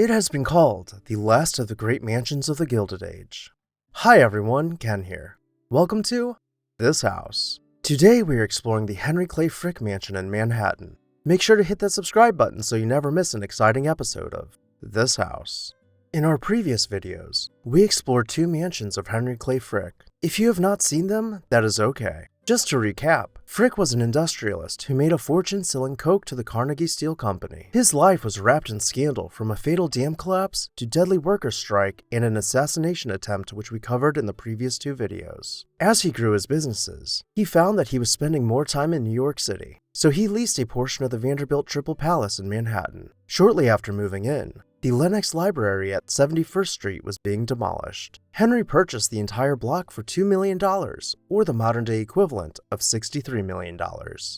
It has been called the last of the great mansions of the Gilded Age. Hi everyone, Ken here. Welcome to This House. Today we are exploring the Henry Clay Frick Mansion in Manhattan. Make sure to hit that subscribe button so you never miss an exciting episode of This House. In our previous videos, we explored two mansions of Henry Clay Frick. If you have not seen them, that is okay. Just to recap, Frick was an industrialist who made a fortune selling coke to the Carnegie Steel Company. His life was wrapped in scandal, from a fatal dam collapse to deadly worker strike and an assassination attempt which we covered in the previous two videos. As he grew his businesses, he found that he was spending more time in New York City, so he leased a portion of the Vanderbilt Triple Palace in Manhattan. Shortly after moving in, the Lenox Library at 71st Street was being demolished. Henry purchased the entire block for $2 million, or the modern-day equivalent of $63 million.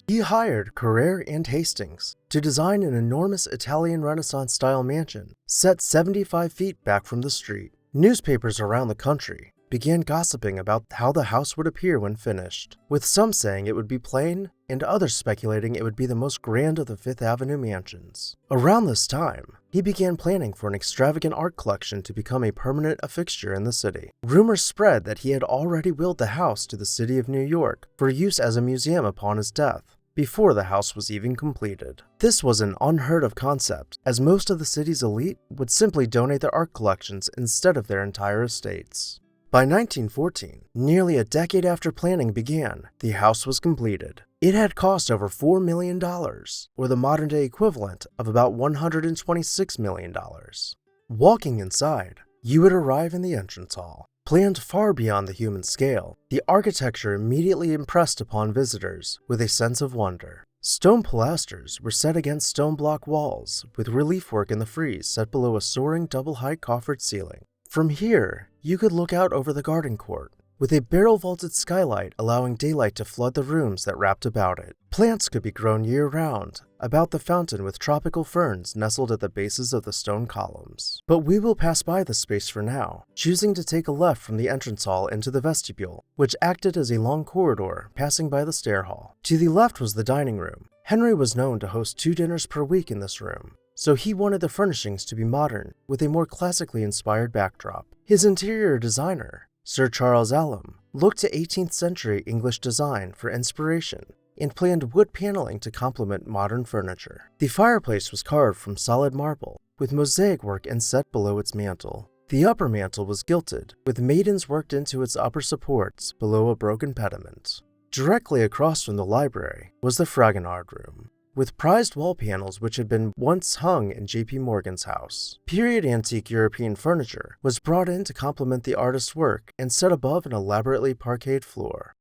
He hired Carrere and Hastings to design an enormous Italian Renaissance-style mansion set 75 feet back from the street. Newspapers around the country began gossiping about how the house would appear when finished, with some saying it would be plain and others speculating it would be the most grand of the Fifth Avenue mansions. Around this time, he began planning for an extravagant art collection to become a permanent fixture in the city. Rumors spread that he had already willed the house to the city of New York for use as a museum upon his death, before the house was even completed. This was an unheard of concept, as most of the city's elite would simply donate their art collections instead of their entire estates. By 1914, nearly a decade after planning began, the house was completed. It had cost over $4 million, or the modern-day equivalent of about $126 million. Walking inside, you would arrive in the entrance hall. Planned far beyond the human scale, the architecture immediately impressed upon visitors with a sense of wonder. Stone pilasters were set against stone block walls, with relief work in the frieze set below a soaring double-height coffered ceiling. From here, you could look out over the garden court, with a barrel-vaulted skylight allowing daylight to flood the rooms that wrapped about it. Plants could be grown year-round about the fountain, with tropical ferns nestled at the bases of the stone columns. But we will pass by the space for now, choosing to take a left from the entrance hall into the vestibule, which acted as a long corridor passing by the stair hall. To the left was the dining room. Henry was known to host 2 dinners per week in this room, so he wanted the furnishings to be modern, with a more classically inspired backdrop. His interior designer, Sir Charles Allam, looked to 18th century English design for inspiration and planned wood paneling to complement modern furniture. The fireplace was carved from solid marble, with mosaic work inset below its mantel. The upper mantel was gilded, with maidens worked into its upper supports below a broken pediment. Directly across from the library was the Fragonard room, with prized wall panels which had been once hung in J.P. Morgan's house. Period antique European furniture was brought in to complement the artist's work and set above an elaborately parqueted floor.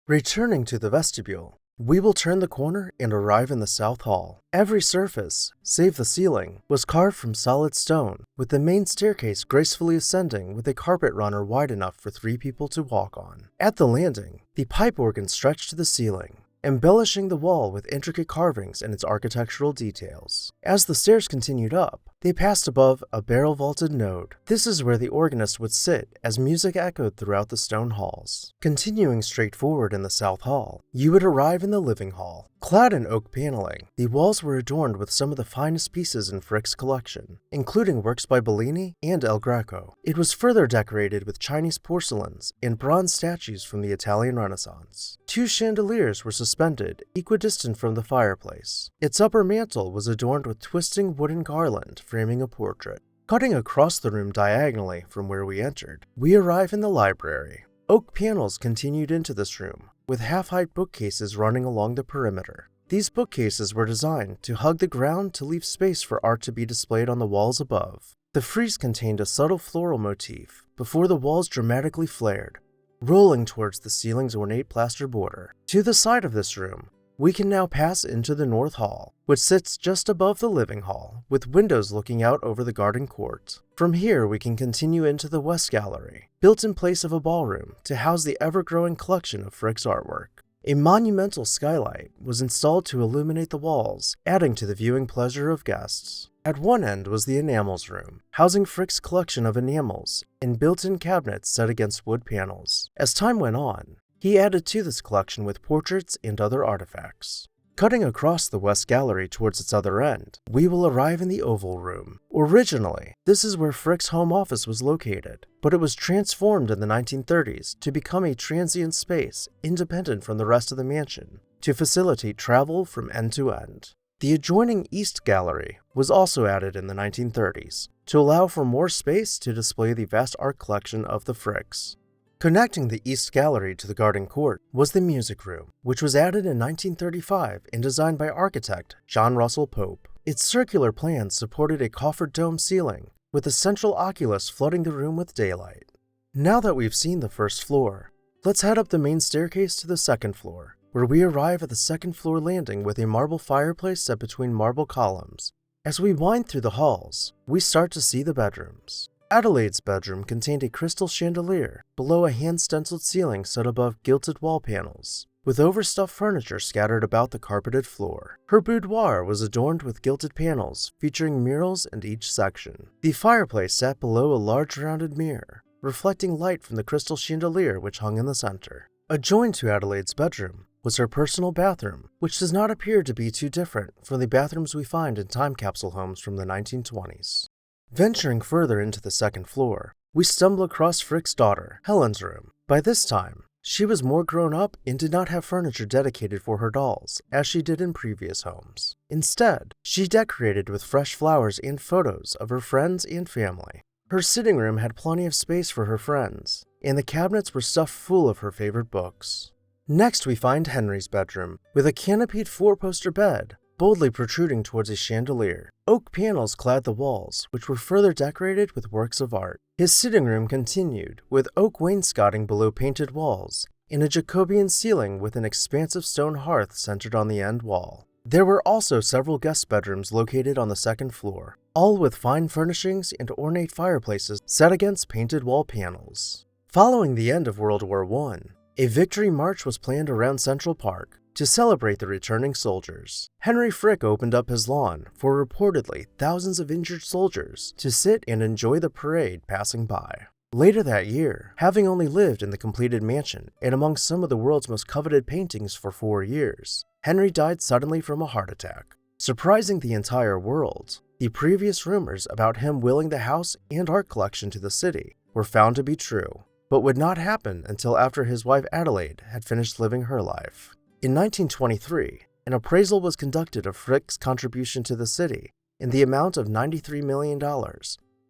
Returning to the vestibule, we will turn the corner and arrive in the South Hall. Every surface, save the ceiling, was carved from solid stone, with the main staircase gracefully ascending with a carpet runner wide enough for 3 people to walk on. At the landing, the pipe organ stretched to the ceiling, embellishing the wall with intricate carvings and its architectural details. As the stairs continued up, they passed above a barrel-vaulted node. This is where the organist would sit as music echoed throughout the stone halls. Continuing straight forward in the South Hall, you would arrive in the living hall. Clad in oak paneling, the walls were adorned with some of the finest pieces in Frick's collection, including works by Bellini and El Greco. It was further decorated with Chinese porcelains and bronze statues from the Italian Renaissance. 2 chandeliers were suspended equidistant from the fireplace. Its upper mantel was adorned with twisting wooden garland framing a portrait. Cutting across the room diagonally from where we entered, we arrive in the library. Oak panels continued into this room, with half-height bookcases running along the perimeter. These bookcases were designed to hug the ground to leave space for art to be displayed on the walls above. The frieze contained a subtle floral motif before the walls dramatically flared, rolling towards the ceiling's ornate plaster border. To the side of this room, we can now pass into the North Hall, which sits just above the living hall, with windows looking out over the garden court. From here, we can continue into the West Gallery, built in place of a ballroom to house the ever-growing collection of Frick's artwork. A monumental skylight was installed to illuminate the walls, adding to the viewing pleasure of guests. At one end was the enamels room, housing Frick's collection of enamels and built-in cabinets set against wood panels. As time went on, he added to this collection with portraits and other artifacts. Cutting across the West Gallery towards its other end, we will arrive in the Oval Room. Originally, this is where Frick's home office was located, but it was transformed in the 1930s to become a transient space independent from the rest of the mansion to facilitate travel from end to end. The adjoining East Gallery was also added in the 1930s to allow for more space to display the vast art collection of the Fricks. Connecting the East Gallery to the Garden Court was the Music Room, which was added in 1935 and designed by architect John Russell Pope. Its circular plan supported a coffered dome ceiling, with a central oculus flooding the room with daylight. Now that we've seen the first floor, let's head up the main staircase to the second floor, where we arrive at the second floor landing with a marble fireplace set between marble columns. As we wind through the halls, we start to see the bedrooms. Adelaide's bedroom contained a crystal chandelier below a hand-stenciled ceiling set above gilded wall panels, with overstuffed furniture scattered about the carpeted floor. Her boudoir was adorned with gilded panels featuring murals in each section. The fireplace sat below a large rounded mirror, reflecting light from the crystal chandelier which hung in the center. Adjoined to Adelaide's bedroom was her personal bathroom, which does not appear to be too different from the bathrooms we find in time capsule homes from the 1920s. Venturing further into the second floor, we stumble across Frick's daughter, Helen's room. By this time, she was more grown up and did not have furniture dedicated for her dolls, as she did in previous homes. Instead, she decorated with fresh flowers and photos of her friends and family. Her sitting room had plenty of space for her friends, and the cabinets were stuffed full of her favorite books. Next, we find Henry's bedroom, with a canopied four-poster bed, boldly protruding towards a chandelier. Oak panels clad the walls, which were further decorated with works of art. His sitting room continued, with oak wainscoting below painted walls, and a Jacobean ceiling with an expansive stone hearth centered on the end wall. There were also several guest bedrooms located on the second floor, all with fine furnishings and ornate fireplaces set against painted wall panels. Following the end of World War I, a victory march was planned around Central Park to celebrate the returning soldiers. Henry Frick opened up his lawn for reportedly thousands of injured soldiers to sit and enjoy the parade passing by. Later that year, having only lived in the completed mansion and among some of the world's most coveted paintings for 4 years, Henry died suddenly from a heart attack. Surprising the entire world, the previous rumors about him willing the house and art collection to the city were found to be true, but would not happen until after his wife Adelaide had finished living her life. In 1923, an appraisal was conducted of Frick's contribution to the city in the amount of $93 million,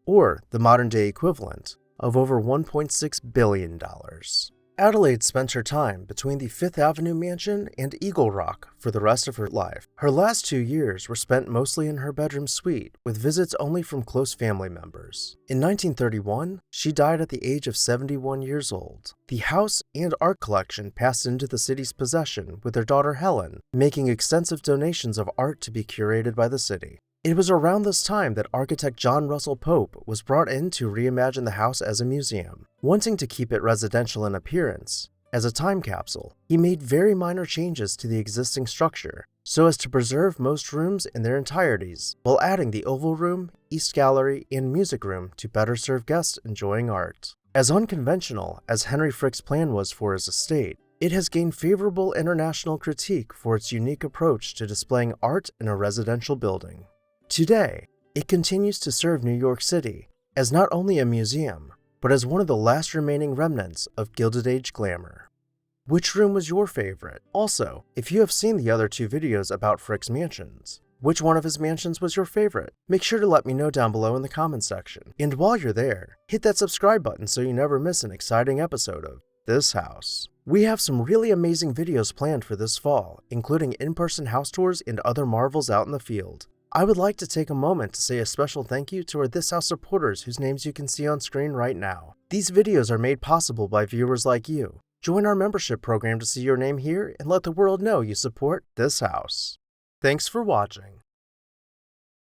or the modern-day equivalent of over $1.6 billion. Adelaide spent her time between the Fifth Avenue mansion and Eagle Rock for the rest of her life. Her last 2 years were spent mostly in her bedroom suite, with visits only from close family members. In 1931, she died at the age of 71 years old. The house and art collection passed into the city's possession with their daughter Helen, making extensive donations of art to be curated by the city. It was around this time that architect John Russell Pope was brought in to reimagine the house as a museum. Wanting to keep it residential in appearance, as a time capsule, he made very minor changes to the existing structure so as to preserve most rooms in their entireties, while adding the Oval Room, East Gallery, and Music Room to better serve guests enjoying art. As unconventional as Henry Frick's plan was for his estate, it has gained favorable international critique for its unique approach to displaying art in a residential building. Today, it continues to serve New York City as not only a museum, but as one of the last remaining remnants of Gilded Age glamour. Which room was your favorite? Also, if you have seen the other 2 videos about Frick's mansions, which one of his mansions was your favorite? Make sure to let me know down below in the comments section. And while you're there, hit that subscribe button so you never miss an exciting episode of This House. We have some really amazing videos planned for this fall, including in-person house tours and other marvels out in the field. I would like to take a moment to say a special thank you to our This House supporters whose names you can see on screen right now. These videos are made possible by viewers like you. Join our membership program to see your name here and let the world know you support This House. Thanks for watching.